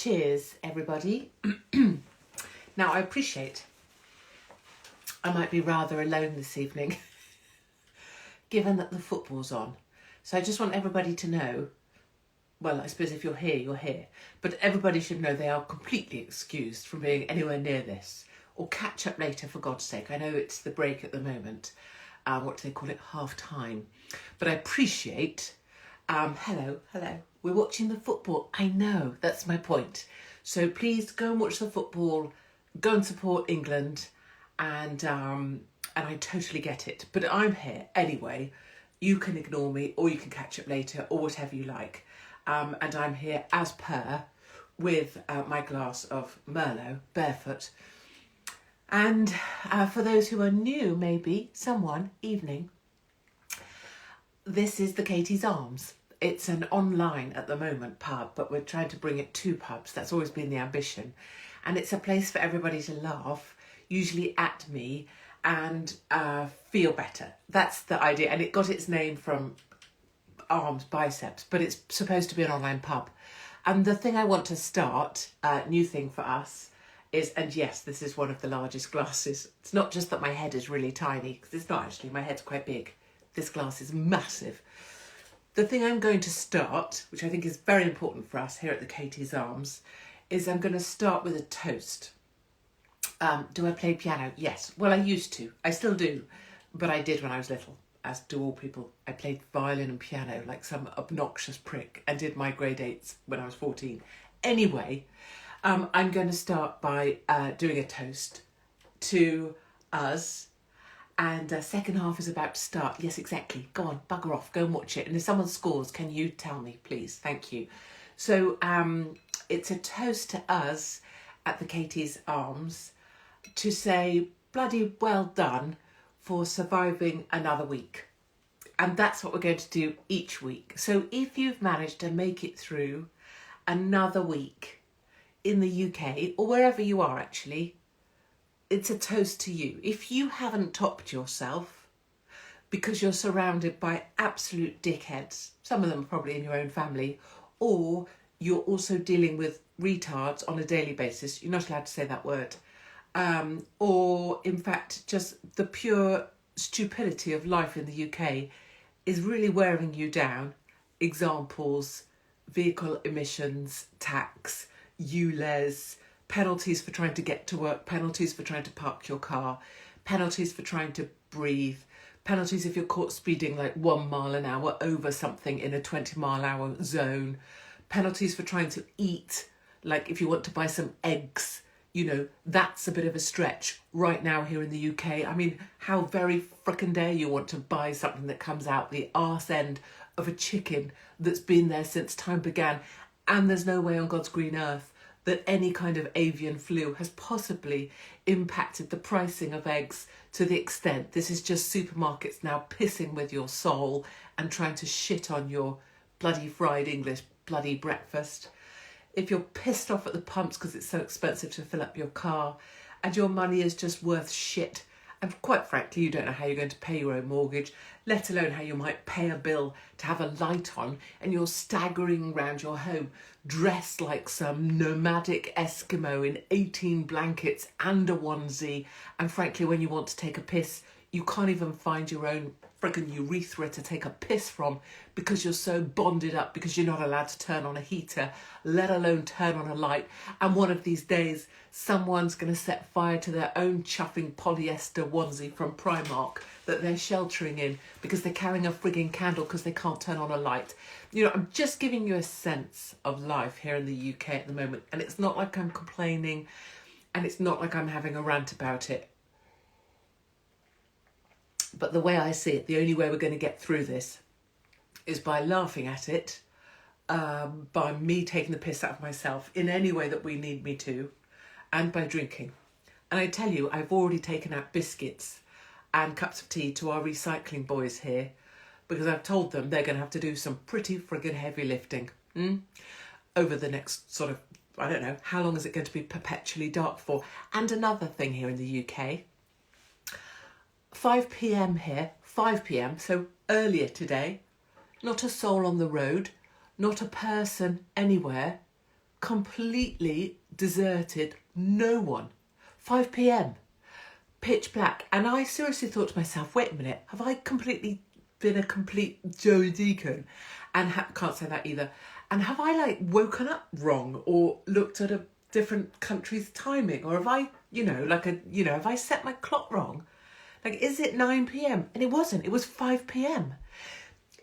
Cheers, everybody. Now, I appreciate I might be rather alone this evening, given that the football's on. So I just want everybody to know, well, I suppose if you're here, you're here, but everybody should know they are completely excused from being anywhere near this, or catch up later, for God's sake. I know it's the break at the moment. What do they call it? Half time. But I appreciate, hello, we're watching the football. I know, that's my point. So please go and watch the football, go and support England, and I totally get it. But I'm here anyway. You can ignore me, or you can catch up later, or whatever you like. And I'm here as per with my glass of Merlot, barefoot. And for those who are new, maybe, evening, this is the Katie's Arms. It's an online, at the moment, pub, but we're trying to bring it to pubs. That's always been the ambition. And it's a place for everybody to laugh, usually at me, and feel better. That's the idea. And it got its name from arms, biceps, but it's supposed to be an online pub. And the thing I want to start, new thing for us, is, and yes, this is one of the largest glasses. It's not just that my head is really tiny, because it's not actually, my head's quite big. This glass is massive. The thing I'm going to start, which I think is very important for us here at the Katie's Arms, is I'm going to start with a toast. Do I play piano? Yes. Well, I used to. I still do. But I did when I was little, as do all people. I played violin and piano like some obnoxious prick and did my grade 8s when I was 14. Anyway, I'm going to start by doing a toast to us. And second half is about to start. Yes, exactly. Go on, bugger off. Go and watch it. And if someone scores, can you tell me, please? Thank you. So it's a toast to us at the Katie's Arms to say bloody well done for surviving another week. And that's what we're going to do each week. So if you've managed to make it through another week in the UK, or wherever you are actually, it's a toast to you. If you haven't topped yourself because you're surrounded by absolute dickheads, some of them probably in your own family, or you're also dealing with retards on a daily basis, you're not allowed to say that word, or in fact just the pure stupidity of life in the UK is really wearing you down. Examples: vehicle emissions tax, ULEZ, penalties for trying to get to work, penalties for trying to park your car, penalties for trying to breathe, penalties if you're caught speeding like 1 mile an hour over something in a 20-mile-an-hour zone, penalties for trying to eat, like if you want to buy some eggs, you know, that's a bit of a stretch right now here in the UK. I mean, how very frickin' dare you want to buy something that comes out the arse end of a chicken that's been there since time began, and there's no way on God's green earth that any kind of avian flu has possibly impacted the pricing of eggs to the extent this is just supermarkets now pissing with your soul and trying to shit on your bloody fried English bloody breakfast. If you're pissed off at the pumps because it's so expensive to fill up your car and your money is just worth shit, and quite frankly you don't know how you're going to pay your own mortgage, let alone how you might pay a bill to have a light on, and you're staggering around your home dressed like some nomadic Eskimo in 18 blankets and a onesie, and frankly when you want to take a piss you can't even find your own friggin' urethra to take a piss from because you're so bonded up because you're not allowed to turn on a heater, let alone turn on a light. And one of these days someone's going to set fire to their own chuffing polyester onesie from Primark that they're sheltering in because they're carrying a frigging candle because they can't turn on a light. You know, I'm just giving you a sense of life here in the UK at the moment, and it's not like I'm complaining and it's not like I'm having a rant about it. But the way I see it, the only way we're going to get through this is by laughing at it, by me taking the piss out of myself in any way that we need me to, and by drinking. And I tell you, I've already taken out biscuits and cups of tea to our recycling boys here because I've told them they're going to have to do some pretty friggin' heavy lifting over the next sort of, I don't know, how long is it going to be perpetually dark for? And another thing here in the UK, 5 p.m. here, 5 p.m, so earlier today, not a soul on the road, not a person anywhere, completely deserted, no one. 5 p.m, pitch black. And I seriously thought to myself, wait a minute, have I completely been a complete Joey Deacon? And can't say that either. And have I like woken up wrong or looked at a different country's timing? Or have I, have I set my clock wrong? Like, is it 9 p.m? And it wasn't, it was 5 p.m.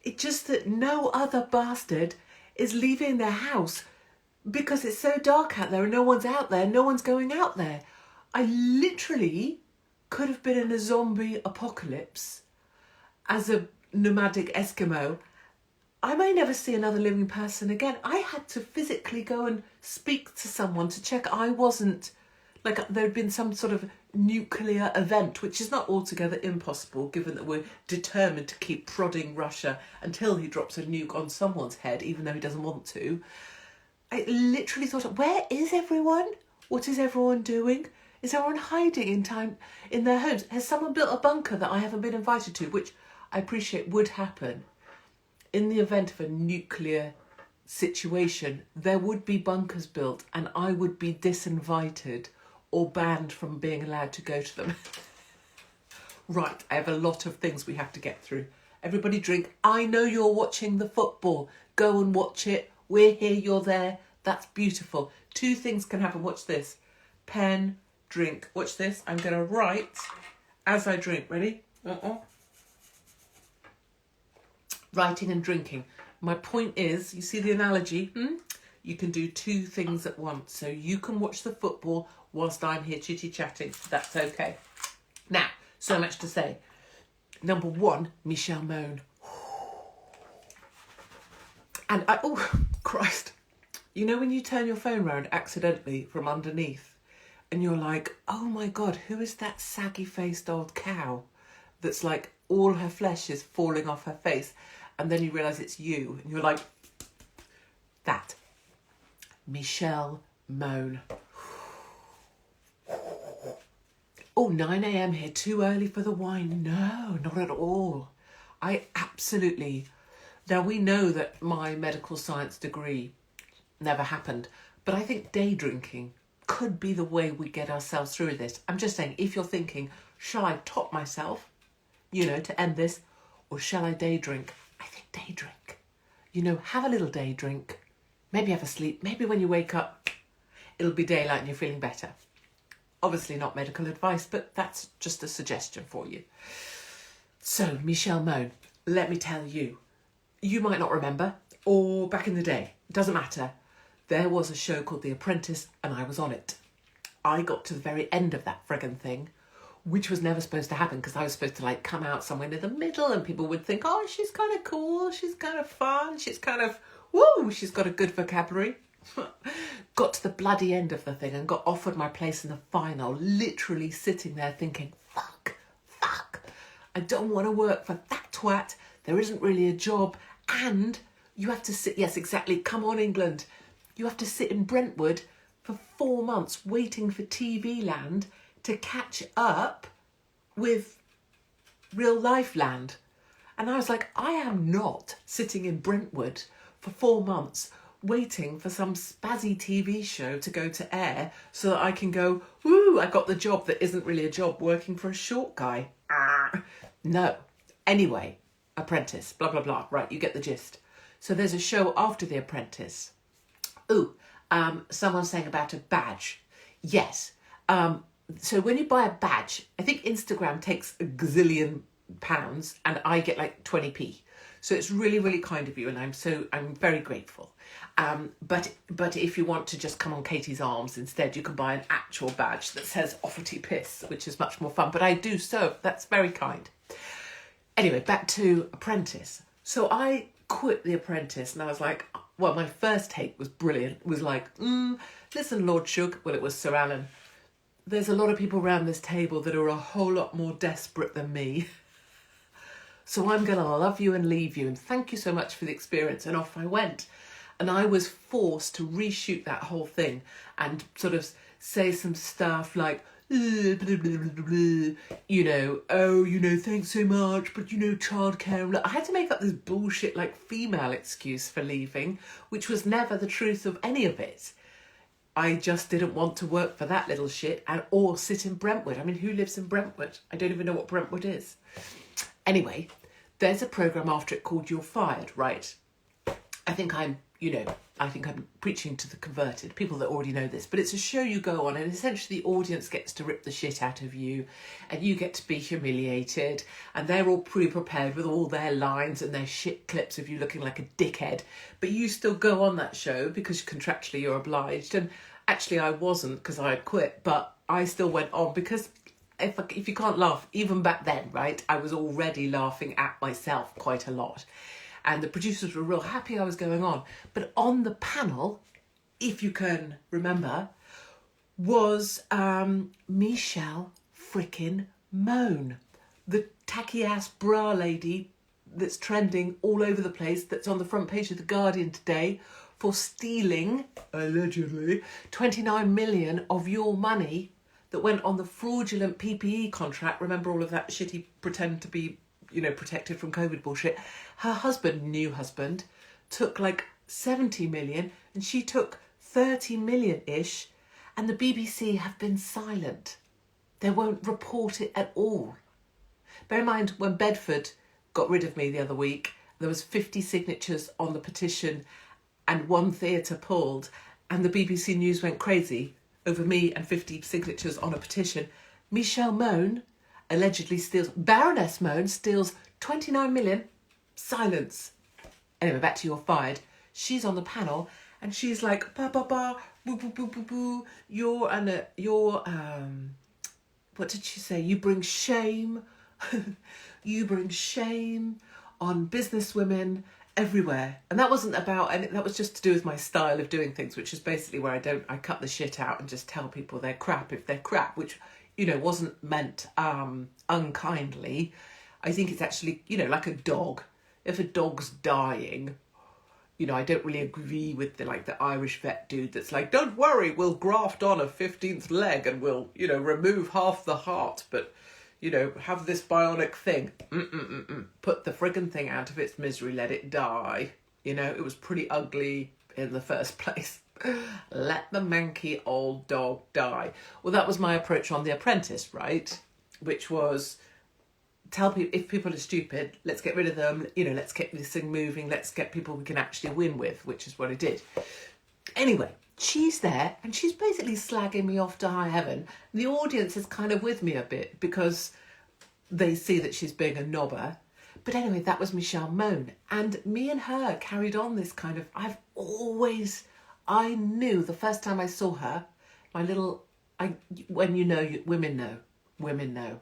It's just that no other bastard is leaving their house because it's so dark out there and no one's out there, no one's going out there. I literally could have been in a zombie apocalypse as a nomadic Eskimo. I may never see another living person again. I had to physically go and speak to someone to check I wasn't, like there'd been some sort of nuclear event, which is not altogether impossible given that we're determined to keep prodding Russia until he drops a nuke on someone's head, even though he doesn't want to. I literally thought, where is everyone? What is everyone doing? Is everyone hiding in their homes? Has someone built a bunker that I haven't been invited to, which I appreciate would happen. In the event of a nuclear situation, there would be bunkers built and I would be disinvited or banned from being allowed to go to them. Right, I have a lot of things we have to get through. Everybody drink. I know you're watching the football. Go and watch it. We're here, you're there. That's beautiful. 2 things can happen. Watch this. Pen, drink. Watch this. I'm going to write as I drink. Ready? Writing and drinking. My point is, you see the analogy? You can do 2 things at once. So you can watch the football whilst I'm here chitty-chatting. That's okay. Now, so much to say. Number 1, Michelle Mone. And oh, Christ. You know when you turn your phone round accidentally from underneath and you're like, oh my God, who is that saggy-faced old cow that's like all her flesh is falling off her face? And then you realise it's you and you're like, that. Michelle Mone. Oh, 9 a.m. here, too early for the wine. No, not at all. Now we know that my medical science degree never happened, but I think day drinking could be the way we get ourselves through this. I'm just saying, if you're thinking, shall I top myself, to end this, or shall I day drink? I think day drink. Have a little day drink. Maybe have a sleep. Maybe when you wake up, it'll be daylight and you're feeling better. Obviously not medical advice, but that's just a suggestion for you. So, Michelle Mone, let me tell you, you might not remember, or back in the day, doesn't matter. There was a show called The Apprentice and I was on it. I got to the very end of that friggin' thing, which was never supposed to happen because I was supposed to come out somewhere near the middle and people would think, oh, she's kind of cool, she's kind of fun, she's kind of, woo, she's got a good vocabulary. Got to the bloody end of the thing and got offered my place in the final, literally sitting there thinking, fuck, I don't want to work for that twat, there isn't really a job, and you have to sit, yes, exactly, come on England, you have to sit in Brentwood for 4 months waiting for TV Land to catch up with real life land. And I was like, I am not sitting in Brentwood for 4 months waiting for some spazzy TV show to go to air so that I can go, woo, I got the job that isn't really a job working for a short guy. No. Anyway, Apprentice, blah, blah, blah. Right, you get the gist. So there's a show after The Apprentice. Someone's saying about a badge. Yes. So when you buy a badge, I think Instagram takes a gazillion pounds and I get like 20p. So it's really, really kind of you and I'm very grateful. But if you want to just come on Katie's arms instead, you can buy an actual badge that says Offerty Piss, which is much more fun. But I do so. That's very kind. Anyway, back to Apprentice. So I quit The Apprentice and I was like, well, my first take was brilliant. It was like, listen, Lord Shug. Well, it was Sir Alan. There's a lot of people around this table that are a whole lot more desperate than me. So I'm going to love you and leave you. And thank you so much for the experience. And off I went. And I was forced to reshoot that whole thing and sort of say some stuff like, blah, blah, blah, blah, blah, thanks so much, but childcare. I had to make up this bullshit female excuse for leaving, which was never the truth of any of it. I just didn't want to work for that little shit or sit in Brentwood. I mean, who lives in Brentwood? I don't even know what Brentwood is. Anyway, there's a programme after it called You're Fired, right? I think I'm preaching to the converted, people that already know this, but it's a show you go on and essentially the audience gets to rip the shit out of you and you get to be humiliated and they're all pre-prepared with all their lines and their shit clips of you looking like a dickhead, but you still go on that show because contractually you're obliged. And actually I wasn't because I had quit, but I still went on because if you can't laugh, even back then, right, I was already laughing at myself quite a lot. And the producers were real happy I was going on. But on the panel, if you can remember, was Michelle frickin' Mone, the tacky-ass bra lady that's trending all over the place, that's on the front page of The Guardian today for stealing, allegedly, 29 million of your money that went on the fraudulent PPE contract. Remember all of that shitty pretend to be, protected from COVID bullshit. Her husband, new husband, took like 70 million and she took 30 million-ish, and the BBC have been silent. They won't report it at all. Bear in mind, when Bedford got rid of me the other week, there was 50 signatures on the petition and one theatre pulled, and the BBC News went crazy over me and 50 signatures on a petition. Michelle Mone allegedly steals, Baroness Mone steals 29 million, silence. Anyway, back to You're Fired. She's on the panel and she's like, ba ba ba, boo boo boo boo boo. What did she say? You bring shame. You bring shame on businesswomen everywhere. And that wasn't about, and that was just to do with my style of doing things, which is basically where I cut the shit out and just tell people they're crap if they're crap, which, wasn't meant unkindly. I think it's actually, like a dog. If a dog's dying, I don't really agree with the Irish vet dude that's like, don't worry, we'll graft on a 15th leg and we'll, remove half the heart, but, have this bionic thing. Put the friggin' thing out of its misery, let it die. It was pretty ugly in the first place. Let the manky old dog die. Well, that was my approach on The Apprentice, right? Which was, tell people, if people are stupid, let's get rid of them, let's get this thing moving, let's get people we can actually win with, which is what I did. Anyway, she's there and she's basically slagging me off to high heaven. The audience is kind of with me a bit because they see that she's being a knobber. But anyway, that was Michelle Mone. And me and her carried on this kind of, I knew the first time I saw her, women know.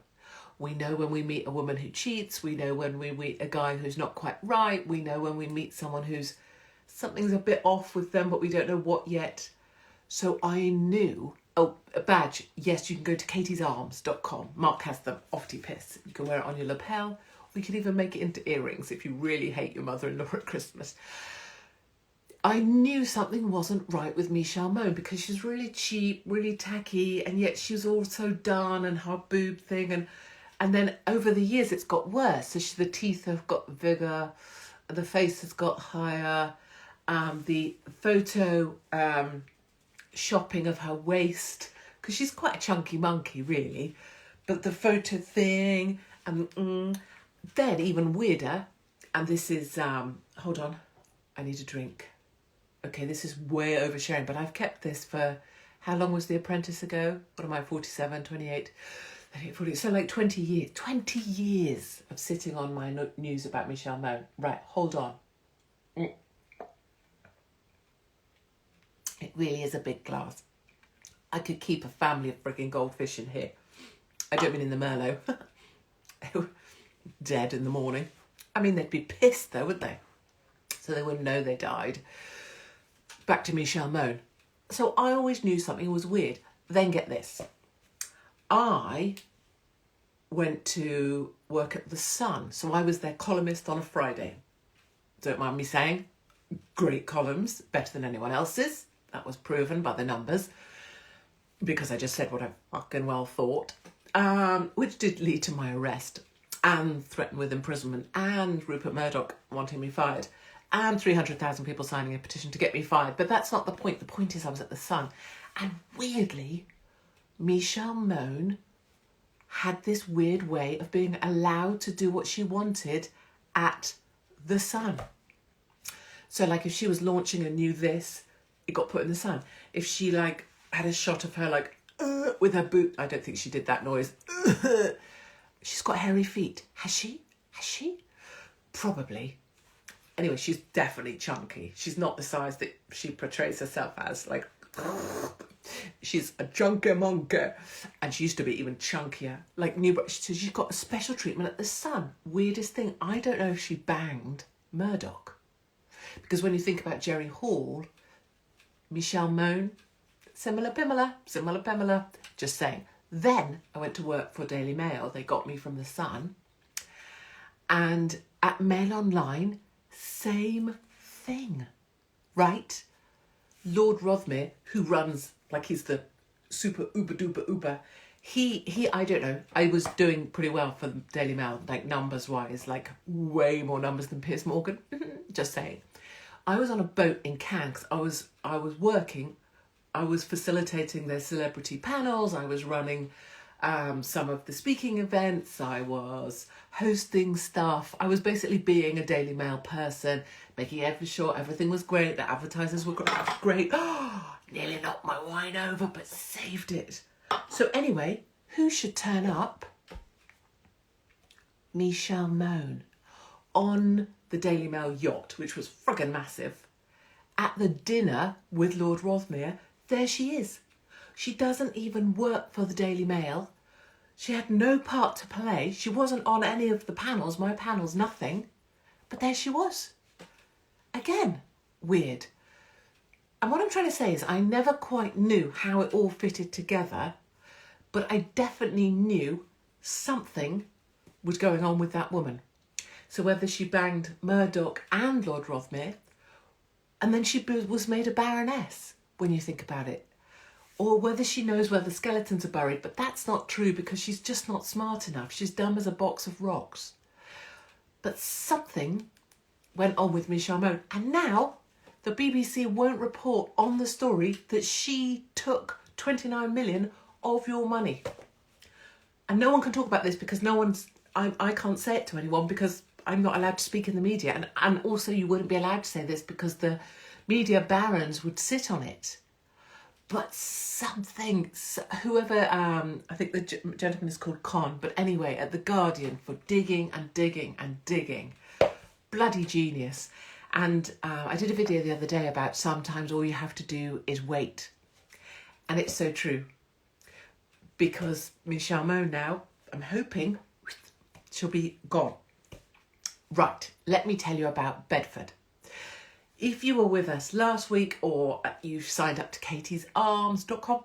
We know when we meet a woman who cheats. We know when we meet a guy who's not quite right. We know when we meet someone who's, something's a bit off with them, but we don't know what yet. So I knew, a badge. Yes, you can go to katiesarms.com. Mark has them, ofty piss. You can wear it on your lapel. We can even make it into earrings if you really hate your mother-in-law at Christmas. I knew something wasn't right with Michelle Mone because she's really cheap, really tacky, and yet she's also done and her boob thing. And then over the years, it's got worse. So the teeth have got bigger, the face has got higher, the photo shopping of her waist, because she's quite a chunky monkey, really. But the photo thing, and then even weirder, and this is, hold on, I need a drink. Okay, this is way oversharing, but I've kept this for, how long was The Apprentice ago? What am I, 47, 28? 40, so like 20 years. 20 years of sitting on my news about Michelle Mone. Right, hold on. It really is a big glass. I could keep a family of frigging goldfish in here. I don't mean in the Merlot. Dead in the morning. I mean, they'd be pissed though, wouldn't they? So they wouldn't know they died. Back to Michelle Mone. So I always knew something was weird. Then get this. I went to work at The Sun. So I was their columnist on a Friday. Don't mind me saying, great columns, better than anyone else's. That was proven by the numbers. Because I just said what I fucking well thought. Which did lead to my arrest. And threatened with imprisonment. And Rupert Murdoch wanting me fired. And 300,000 people signing a petition to get me fired. But that's not the point. The point is I was at The Sun. And weirdly, Michelle Mone had this weird way of being allowed to do what she wanted at the Sun. So like if she was launching a new this, it got put in the Sun. If she like had a shot of her like with her boot, I don't think she did that noise. She's got hairy feet. Has she? Probably. Anyway, she's definitely chunky. She's not the size that she portrays herself as. Like, she's a chunky monkey. And she used to be even chunkier. Like, so she's got a special treatment at the Sun. Weirdest thing, I don't know if she banged Murdoch. Because when you think about Jerry Hall, Michelle Mone, similar Pamela. Just saying. Then I went to work for Daily Mail. They got me from the Sun. And at Mail Online, same thing, right? Lord Rothermere, who runs, like he's the super uber, he, I don't know, I was doing pretty well for the Daily Mail, like numbers-wise, like way more numbers than Piers Morgan, just saying. I was on a boat in Cannes, 'cause I was working, I was facilitating their celebrity panels, I was running some of the speaking events, I was hosting stuff. I was basically being a Daily Mail person, making sure everything was great, the advertisers were great. Oh, nearly knocked my wine over, but saved it. So anyway, who should turn up? Michelle Mone on the Daily Mail yacht, which was friggin' massive. At the dinner with Lord Rothermere, there she is. She doesn't even work for the Daily Mail. She had no part to play. She wasn't on any of the panels. My panels, nothing. But there she was. Again, weird. And what I'm trying to say is I never quite knew how it all fitted together, but I definitely knew something was going on with that woman. So whether she banged Murdoch and Lord Rothermere, and then she was made a baroness, when you think about it, or whether she knows where the skeletons are buried, but that's not true because she's just not smart enough. She's dumb as a box of rocks. But something went on with Michelle Mone, and now the BBC won't report on the story that she took 29 million of your money. And no one can talk about this because I can't say it to anyone because I'm not allowed to speak in the media. And also you wouldn't be allowed to say this because the media barons would sit on it. But something, whoever, I think the gentleman is called Con, but anyway, at The Guardian for digging. Bloody genius. And I did a video the other day about sometimes all you have to do is wait. And it's so true. Because Michelle Mone now, I'm hoping, she'll be gone. Right, let me tell you about Bedford. If you were with us last week or you signed up to katiesarms.com,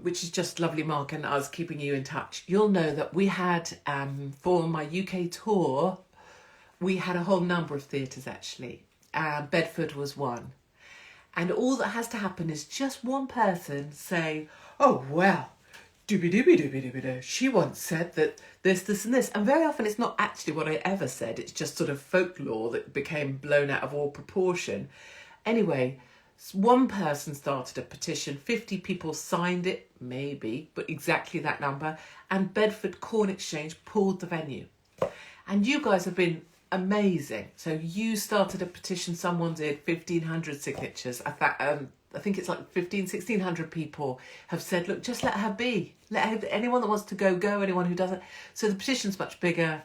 which is just lovely Mark and us keeping you in touch, you'll know that we had, for my UK tour, we had a whole number of theatres actually. Bedford was one. And all that has to happen is just one person say, oh, well, doobie-doobie-doobie-doobie-doo. She once said that this and this. And very often it's not actually what I ever said. It's just sort of folklore that became blown out of all proportion. Anyway, one person started a petition. 50 people signed it, maybe, but exactly that number. And Bedford Corn Exchange pulled the venue. And you guys have been amazing. So you started a petition. Someone did 1,500 signatures. I think it's like 1,600 people have said, look, just let her be. Anyone that wants to go, anyone who doesn't. So the petition's much bigger.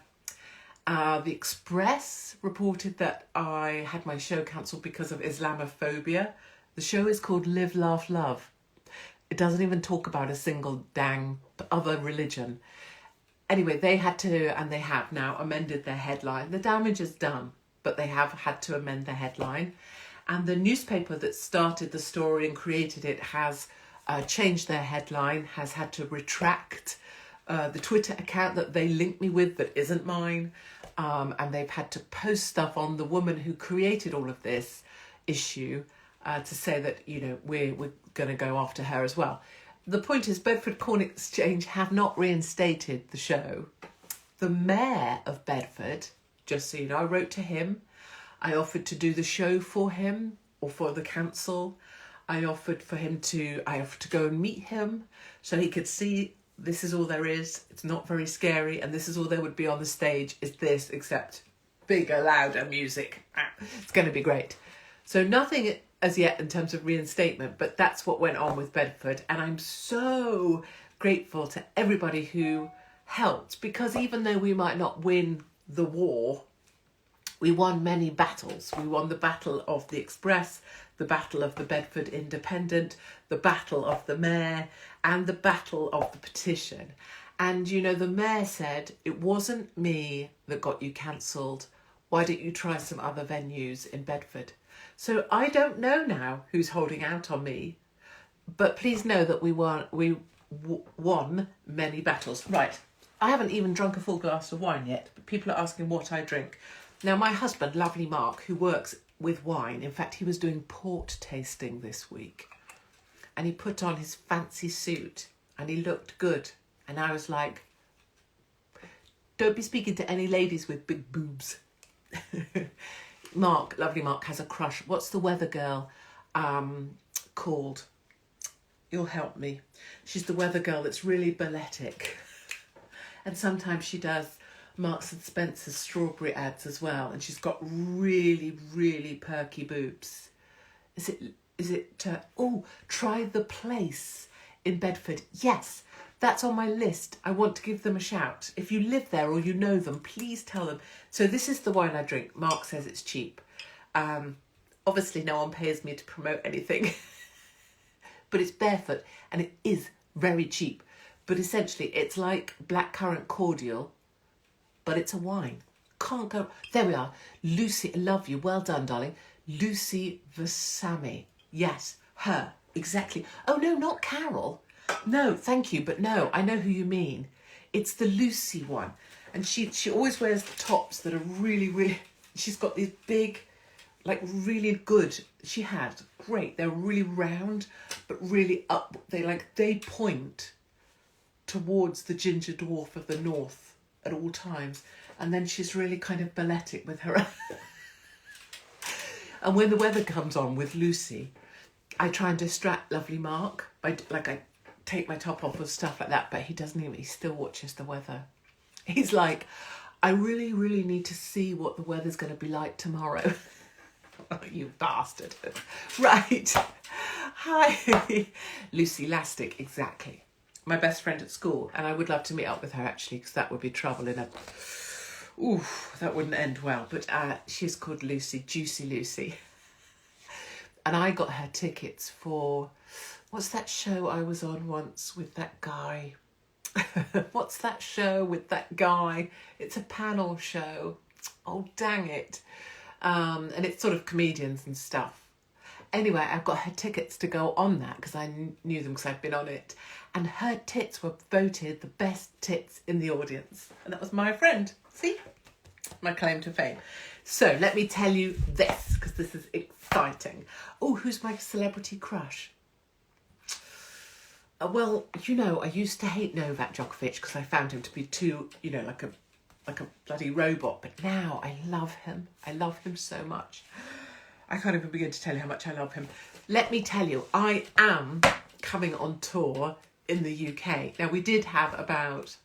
The Express reported that I had my show cancelled because of Islamophobia. The show is called Live, Laugh, Love. It doesn't even talk about a single dang other religion. Anyway, they had to, and they have now, amended their headline. The damage is done, but they have had to amend their headline. And the newspaper that started the story and created it has changed their headline, has had to retract the Twitter account that they linked me with that isn't mine. And they've had to post stuff on the woman who created all of this issue to say that, you know, we're going to go after her as well. The point is, Bedford Corn Exchange have not reinstated the show. The mayor of Bedford, just so you know, I wrote to him. I offered to do the show for him or for the council. I offered to go and meet him so he could see this is all there is. It's not very scary, and this is all there would be on the stage is this, except bigger, louder music. It's going to be great. So nothing as yet in terms of reinstatement, but that's what went on with Bedford, and I'm so grateful to everybody who helped, because even though we might not win the war, we won many battles. We won the Battle of the Express, the Battle of the Bedford Independent, the Battle of the Mayor, and the Battle of the Petition. And, you know, the Mayor said, it wasn't me that got you cancelled. Why don't you try some other venues in Bedford? So I don't know now who's holding out on me, but please know that we won many battles. Right, I haven't even drunk a full glass of wine yet, but people are asking what I drink. Now, my husband, lovely Mark, who works with wine, in fact, he was doing port tasting this week, and he put on his fancy suit and he looked good. And I was like, don't be speaking to any ladies with big boobs. Mark, lovely Mark, has a crush. What's the weather girl called? You'll help me. She's the weather girl that's really balletic. And sometimes she does Marks and Spencer's strawberry ads as well, and she's got really, really perky boobs. Is it Try the Place in Bedford. Yes, that's on my list. I want to give them a shout. If you live there or you know them, please tell them. So this is the wine I drink. Mark says it's cheap. Obviously no one pays me to promote anything, but it's Barefoot and it is very cheap. But essentially it's like blackcurrant cordial, but it's a wine. Can't go. There we are. Lucy, I love you. Well done, darling. Lucy Vasami. Yes, her. Exactly. Oh, no, not Carol. No, thank you, but no, I know who you mean. It's the Lucy one. And she always wears the tops that are really, really... She's got these big, like really good... She had. Great. They're really round, but really up. They point towards the ginger dwarf of the north at all times, and then she's really kind of balletic with her. And when the weather comes on with Lucy, I try and distract lovely Mark by I take my top off and stuff like that, but he still watches the weather. He's like, I really, really need to see what the weather's going to be like tomorrow. Oh, you bastard. Right. Hi. Lucy Lastic, exactly. My best friend at school, and I would love to meet up with her actually, because that would be trouble that wouldn't end well. But she's called Lucy, Juicy Lucy. And I got her tickets for, what's that show I was on once with that guy? What's that show with that guy? It's a panel show. Oh, dang it. And it's sort of comedians and stuff. Anyway, I've got her tickets to go on that because I knew them because I've been on it. And her tits were voted the best tits in the audience. And that was my friend. See? My claim to fame. So let me tell you this, because this is exciting. Oh, who's my celebrity crush? Well, you know, I used to hate Novak Djokovic because I found him to be too, you know, like a bloody robot. But now I love him. I love him so much. I can't even begin to tell you how much I love him. Let me tell you, I am coming on tour in the UK. Now, we did have about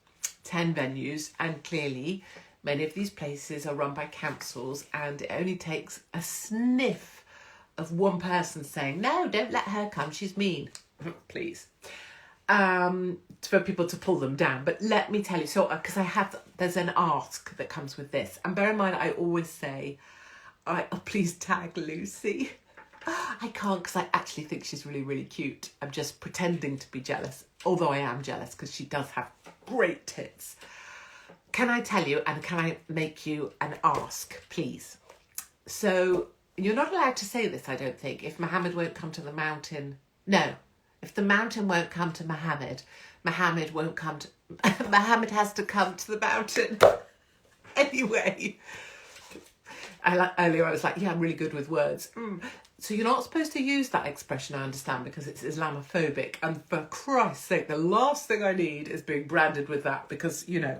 10 venues, and clearly many of these places are run by councils, and it only takes a sniff of one person saying, no, don't let her come, she's mean, please, for people to pull them down. But let me tell you, so because there's an ask that comes with this, and bear in mind, I always say, please tag Lucy. I can't, because I actually think she's really, really cute. I'm just pretending to be jealous, although I am jealous because she does have great tits. Can I tell you, and can I make you an ask, please? So you're not allowed to say this, I don't think, if Mohammed won't come to the mountain. No, if the mountain won't come to Mohammed, Mohammed won't come to... Mohammed has to come to the mountain. Anyway... Earlier I was like, yeah, I'm really good with words. So you're not supposed to use that expression, I understand, because it's Islamophobic. And for Christ's sake, the last thing I need is being branded with that because, you know,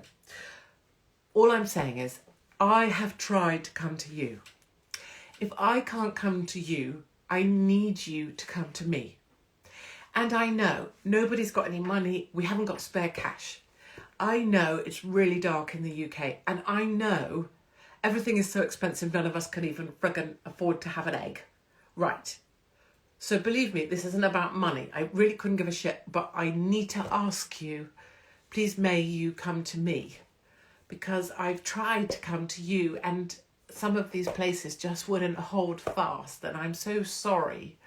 all I'm saying is I have tried to come to you. If I can't come to you, I need you to come to me. And I know nobody's got any money. We haven't got spare cash. I know it's really dark in the UK. And I know everything is so expensive, none of us can even friggin' afford to have an egg. Right. So believe me, this isn't about money. I really couldn't give a shit. But I need to ask you, please may you come to me. Because I've tried to come to you and some of these places just wouldn't hold fast. And I'm so sorry.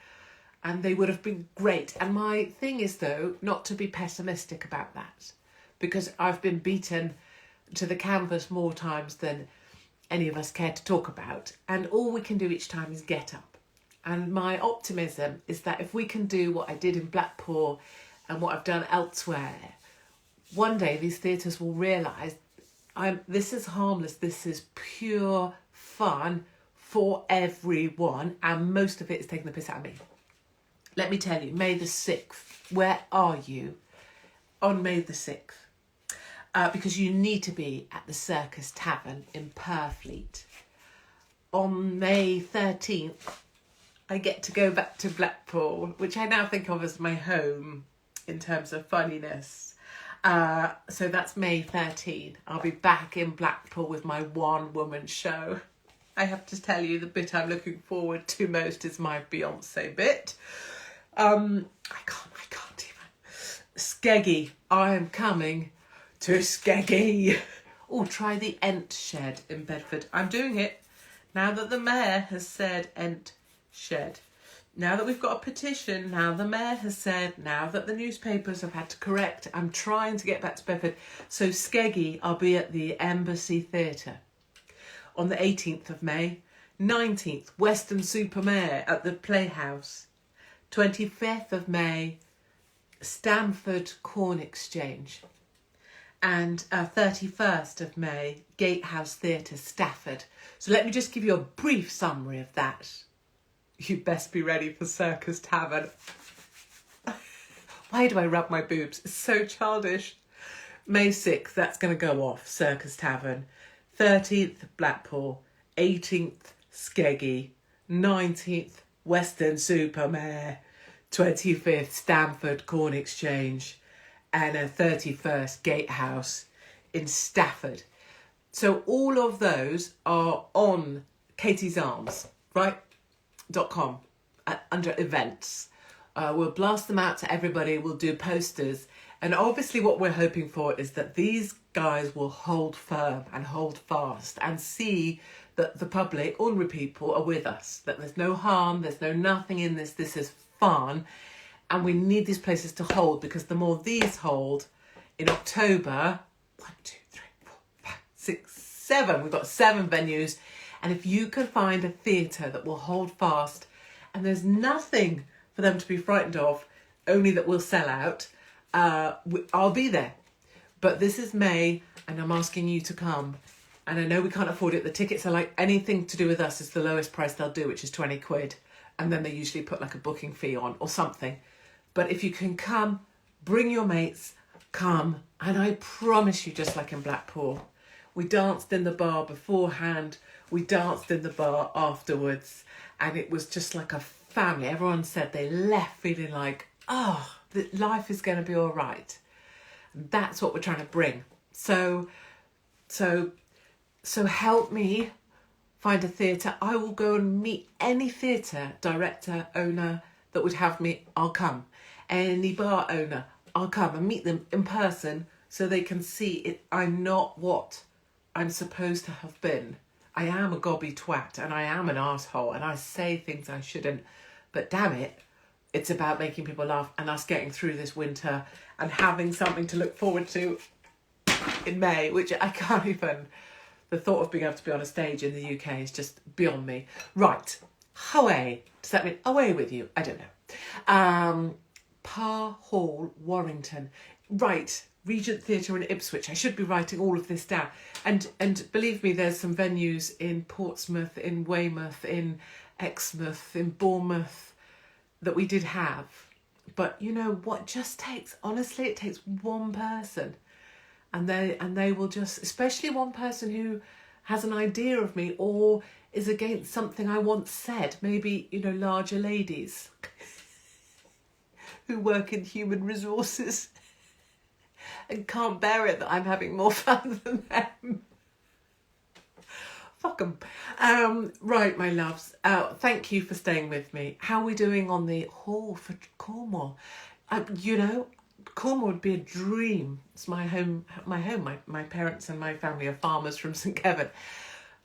And they would have been great. And my thing is, though, not to be pessimistic about that. Because I've been beaten to the canvas more times than any of us care to talk about. And all we can do each time is get up. And my optimism is that if we can do what I did in Blackpool and what I've done elsewhere, one day these theatres will realise this is harmless, this is pure fun for everyone, and most of it is taking the piss out of me. Let me tell you, May the 6th, where are you on May the 6th? Because you need to be at the Circus Tavern in Purfleet. On May 13th, I get to go back to Blackpool, which I now think of as my home in terms of funniness. So that's May 13th. I'll be back in Blackpool with my one-woman show. I have to tell you, the bit I'm looking forward to most is my Beyonce bit. I can't even. Skeggy. I am coming to Skeggy. Oh, try the Ent Shed in Bedford. I'm doing it now that the mayor has said Ent Shed. Now that we've got a petition, now the mayor has said, now that the newspapers have had to correct, I'm trying to get back to Bedford. So Skeggy, I'll be at the Embassy Theatre on the 18th of May. 19th, Weston-super-Mare at the Playhouse. 25th of May, Stamford Corn Exchange. And 31st of May, Gatehouse Theatre, Stafford. So let me just give you a brief summary of that. You'd best be ready for Circus Tavern. Why do I rub my boobs? It's so childish. May 6th, that's going to go off, Circus Tavern. 13th, Blackpool. 18th, Skeggy. 19th, Weston-super-Mare. 25th, Stamford Corn Exchange. And a 31st, Gatehouse in Stafford. So all of those are on Katie's Arms, right? .com under events. We'll blast them out to everybody. We'll do posters. And obviously what we're hoping for is that these guys will hold firm and hold fast and see that the public, ordinary people, are with us. That there's no harm, there's no nothing in this. This is fun. And we need these places to hold, because the more these hold, in October, 1, 2, 3, 4, 5, 6, 7. We've got 7 venues. And if you can find a theatre that will hold fast, and there's nothing for them to be frightened of, only that will sell out, I'll be there. But this is May, and I'm asking you to come. And I know we can't afford it. The tickets are like anything to do with us is the lowest price they'll do, which is 20 quid. And then they usually put like a booking fee on or something. But if you can come, bring your mates, come. And I promise you, just like in Blackpool, we danced in the bar beforehand. We danced in the bar afterwards. And it was just like a family. Everyone said they left feeling like, oh, life is going to be all right. That's what we're trying to bring. So help me find a theatre. I will go and meet any theatre director, owner that would have me. I'll come. Any bar owner, I'll come and meet them in person so they can see it. I'm not what I'm supposed to have been. I am a gobby twat and I am an arsehole and I say things I shouldn't. But damn it, it's about making people laugh and us getting through this winter and having something to look forward to in May, which I can't even... The thought of being able to be on a stage in the UK is just beyond me. Right, away. Does that mean away with you? I don't know. Parr Hall, Warrington. Right, Regent Theatre in Ipswich. I should be writing all of this down. And believe me, there's some venues in Portsmouth, in Weymouth, in Exmouth, in Bournemouth that we did have. But you know what just takes, honestly, it takes one person. And they will just, especially one person who has an idea of me, or is against something I once said. Maybe, larger ladies who work in human resources and can't bear it that I'm having more fun than them. Fuck 'em. Right, my loves. Thank you for staying with me. How are we doing on the haul for Cornwall? Cornwall would be a dream. It's my home. My parents and my family are farmers from St. Kevin.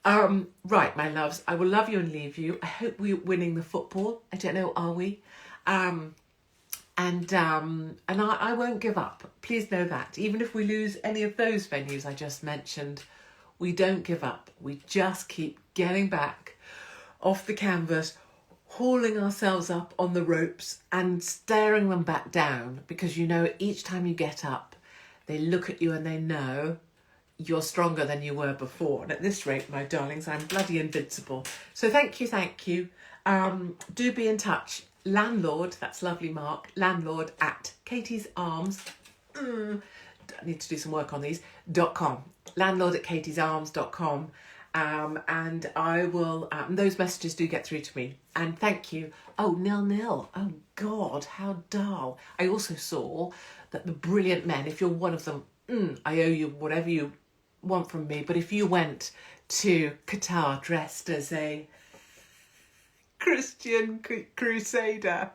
Right, my loves. I will love you and leave you. I hope we're winning the football. I don't know, are we? And I won't give up. Please know that. Even if we lose any of those venues I just mentioned, we don't give up. We just keep getting back off the canvas, hauling ourselves up on the ropes and staring them back down, because each time you get up, they look at you and they know you're stronger than you were before. And at this rate, my darlings, I'm bloody invincible. So thank you. Do be in touch. Landlord, that's lovely, Mark. Landlord at Katie's Arms. I need to do some work on these. .com. Landlord at katiesarms.com. And I will, those messages do get through to me. And thank you. Oh, 0-0. Oh, God, how dull. I also saw that the brilliant men, if you're one of them, I owe you whatever you want from me. But if you went to Qatar dressed as a Christian crusader,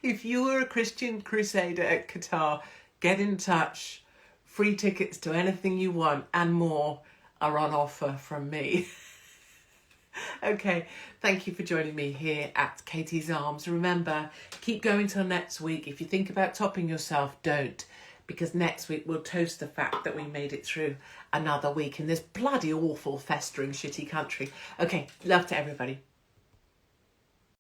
if you were a Christian crusader at Qatar, get in touch. Free tickets to anything you want and more are on offer from me. Okay, thank you for joining me here at Katie's Arms. Remember, keep going till next week. If you think about topping yourself, don't, because next week we'll toast the fact that we made it through another week in this bloody awful, festering, shitty country. Okay, love to everybody.